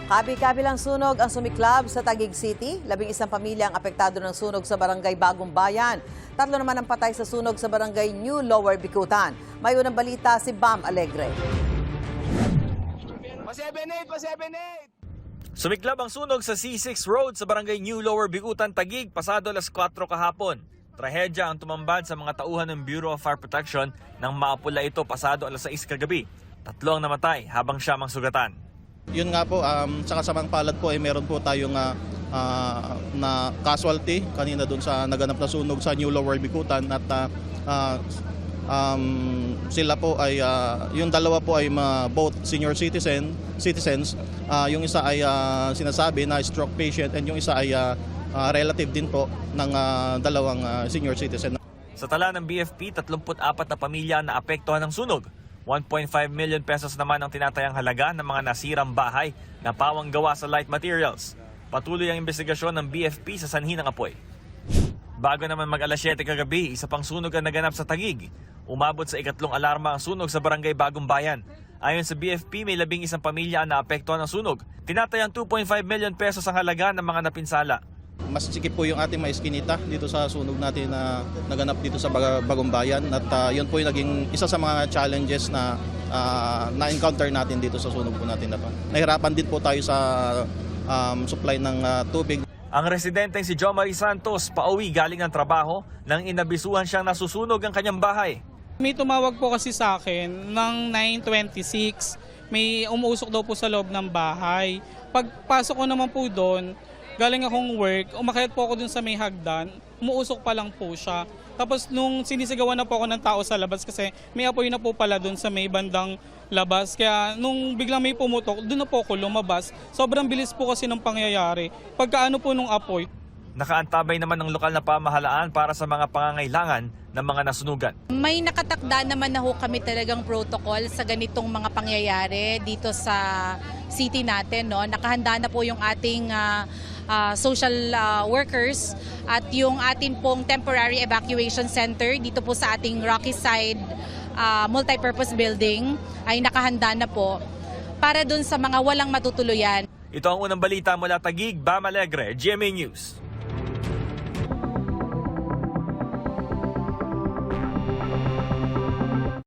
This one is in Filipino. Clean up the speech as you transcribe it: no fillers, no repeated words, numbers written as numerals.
Kabi-kabilang sunog ang sumiklab sa Taguig City. 11 pamilya ang apektado ng sunog sa barangay Bagong Bayan. 3 naman ang patay sa sunog sa barangay New Lower Bicutan. May unang balita si Bam Alegre. Sumiklab ang sunog sa C6 Road sa barangay New Lower Bicutan, Taguig, pasado alas 4 kahapon. Trahedya ang tumambad sa mga tauhan ng Bureau of Fire Protection nang maapula ito pasado alas 6 kagabi. 3 ang namatay habang 7 ang sugatan. Yun nga po, sa kasamang palad po ay meron po tayong na casualty kanina doon sa naganap na sunog sa New Lower Bicutan at sila po ay yung dalawa po ay both senior citizens. Yung isa ay sinasabi na stroke patient and yung isa ay relative din po ng dalawang senior citizen. Sa tala ng BFP, 34 na pamilya na apektuhan ng sunog. 1.5 million pesos naman ang tinatayang halaga ng mga nasirang bahay na pawang gawa sa light materials. Patuloy ang investigasyon ng BFP sa sanhi ng apoy. Bago naman mag-alas 7 kagabi, isa pang sunog ang naganap sa Taguig. Umabot sa 3th alarma ang sunog sa barangay Bagong Bayan. Ayon sa BFP, may 11 pamilya na apektuhan ng sunog. Tinatayang 2.5 million pesos ang halaga ng mga napinsala. Mas sikip po yung ating maiskinita dito sa sunog natin na naganap dito sa Bagong Bayan at yun po yung naging isa sa mga challenges na na-encounter natin dito sa sunog po natin na to. Nahirapan din po tayo sa supply ng tubig. Ang residenteng si Jo Marie Santos pauwi galing ng trabaho nang inabisuhan siyang nasusunog ang kanyang bahay. May tumawag po kasi sa akin ng 9:26, may umuusok daw po sa loob ng bahay. Pagpasok ko naman po doon, galing akong work, umakyat po ako dun sa may hagdan, umuusok pa lang po siya. Tapos nung sinisigawan na po ako ng tao sa labas kasi may apoy na po pala dun sa may bandang labas. Kaya nung biglang may pumutok, dun na po ako lumabas. Sobrang bilis po kasi ng pangyayari. Pagkaano po nung apoy. Nakaantabay naman ng lokal na pamahalaan para sa mga pangangailangan ng mga nasunugan. May nakatakda naman na ho kami talagang protocol sa ganitong mga pangyayari dito sa city natin. No? Nakahanda na po yung ating social workers at yung atin pong temporary evacuation center dito po sa ating Rocky Side multipurpose building ay nakahanda na po para dun sa mga walang matutuluyan. Ito ang unang balita mula Taguig, Bam Alegre, GMA News.